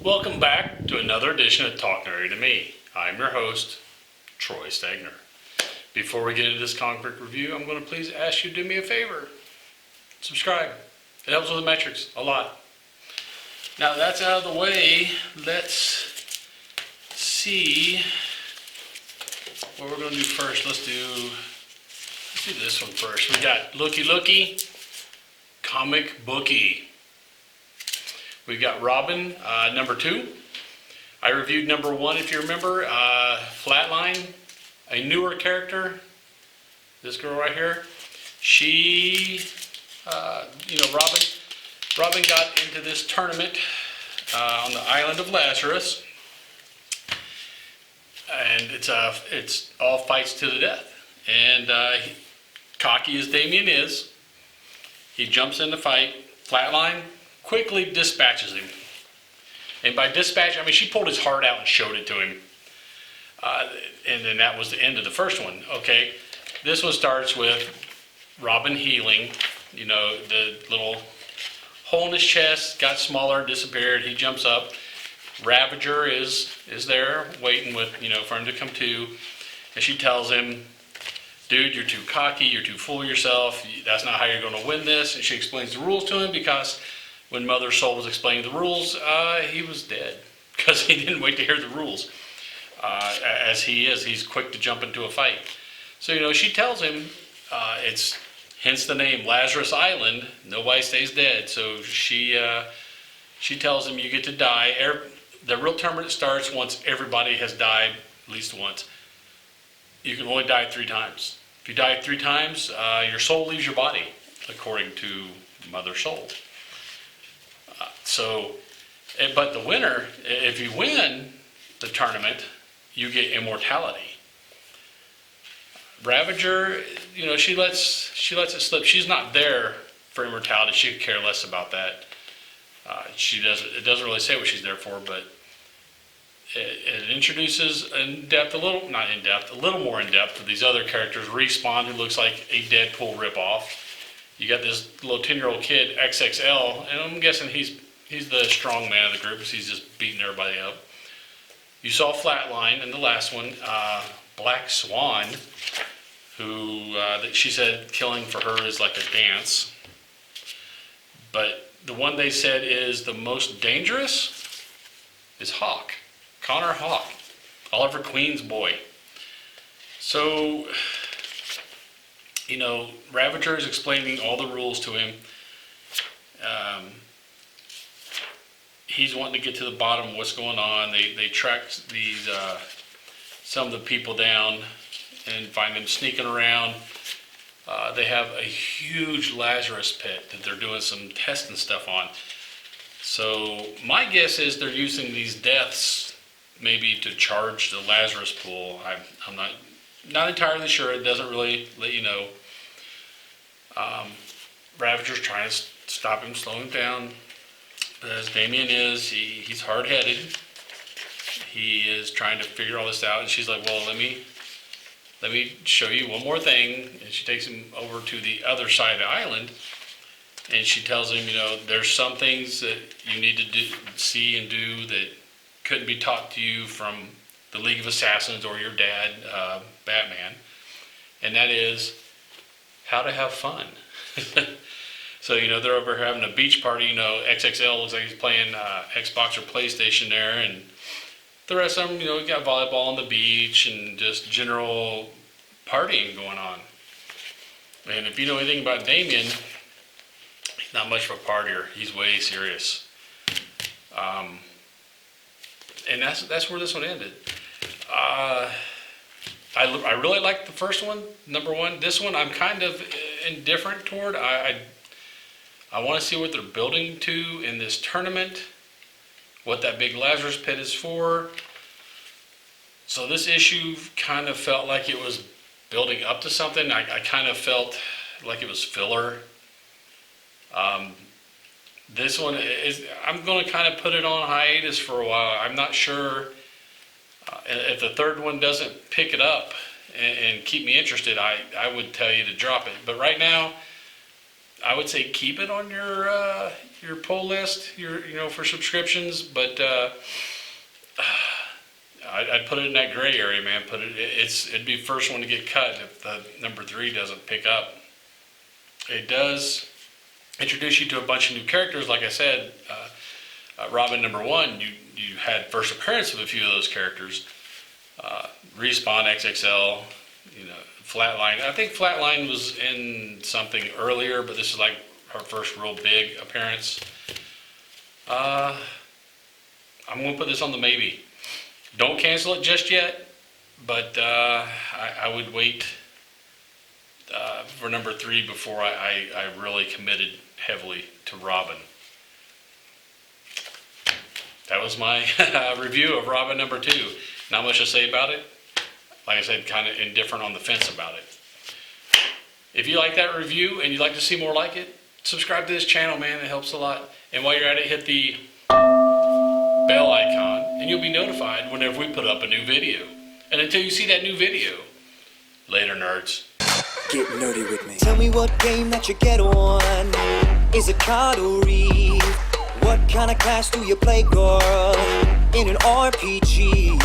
Welcome back to another edition of Talk Nerdy to Me. I'm your host, Troy Stegner. Before we get into this comic book review, I'm going to please ask you to do me a favor. Subscribe. It helps with the metrics a lot. Now that's out of the way, let's see what we're going to do first. Let's do this one first. We got Looky Comic Bookie. We've got Robin, number 2. I reviewed number 1, if you remember. Flatline, a newer character. This girl right here. She, Robin got into this tournament on the island of Lazarus, and it's all fights to the death. And cocky as Damian is, he jumps in the fight. Flatline quickly dispatches him. And by dispatch, I mean she pulled his heart out and showed it to him. And then that was the end of the first one. Okay, this one starts with Robin healing. You know, the little hole in his chest got smaller, disappeared. He jumps up. Ravager is there waiting with, for him to come to. And she tells him, dude, you're too cocky, you're too full of yourself. That's not how you're going to win this. And she explains the rules to him because when Mother Soul was explaining the rules, he was dead because he didn't wait to hear the rules. As he is, he's quick to jump into a fight. So, she tells him, it's hence the name Lazarus Island, nobody stays dead. So she tells him you get to die. The real tournament starts once everybody has died at least once. You can only die 3 times. If you die 3 times, your soul leaves your body, according to Mother Soul. But the winner, if you win the tournament, you get immortality. Ravager, she lets it slip. She's not there for immortality. She could care less about that. It doesn't really say what she's there for, but it introduces a little more in depth of these other characters. Respawn, who looks like a Deadpool ripoff. You got this little 10-year-old kid, XXL, and I'm guessing he's the strong man of the group because he's just beating everybody up. You saw Flatline in the last one. Black Swan, who she said killing for her is like a dance. But the one they said is the most dangerous is Hawk. Connor Hawk. Oliver Queen's boy. So, Ravager is explaining all the rules to him. He's wanting to get to the bottom of what's going on. They track these some of the people down and find them sneaking around. They have a huge Lazarus pit that they're doing some testing stuff on. So my guess is they're using these deaths maybe to charge the Lazarus pool. I'm not entirely sure. It doesn't really let you know. Ravager's trying to stop him, slow him down. As Damian is, he's hard-headed. He is trying to figure all this out, and she's like, well, let me show you one more thing. And she takes him over to the other side of the island, and she tells him, there's some things that you need to see and do that couldn't be taught to you from the League of Assassins or your dad, Batman, and that is how to have fun. So, they're over here having a beach party. XXL looks like he's playing Xbox or PlayStation there, and the rest of them, we got volleyball on the beach and just general partying going on. And if you know anything about Damian, he's not much of a partier. He's way serious. And that's where this one ended. I really liked the first one, number 1. This one I'm kind of indifferent toward. I want to see what they're building to in this tournament, what that big Lazarus pit is for. So this issue kind of felt like it was building up to something. I kind of felt like it was filler. This one I'm going to kind of put it on hiatus for a while. I'm not sure if the third one doesn't pick it up and keep me interested, I would tell you to drop it. But right now, I would say keep it on your pull list, for subscriptions. But I'd put it in that gray area, man. It'd be the first one to get cut if the number 3 doesn't pick up. It does introduce you to a bunch of new characters. Like I said, Robin number 1, you had first appearance of a few of those characters. Respawn, XXL, Flatline. I think Flatline was in something earlier, but this is like her first real big appearance. I'm going to put this on the maybe. Don't cancel it just yet, but I would wait for number 3 before I really committed heavily to Robin. That was my review of Robin number 2. Not much to say about it. Like I said, kind of indifferent on the fence about it. If you like that review and you'd like to see more like it, subscribe to this channel, man. It helps a lot. And while you're at it, hit the bell icon and you'll be notified whenever we put up a new video. And until you see that new video, later, nerds. Get nerdy with me. Tell me what game that you get on. Is it card or read? What kind of class do you play, girl? In an RPG?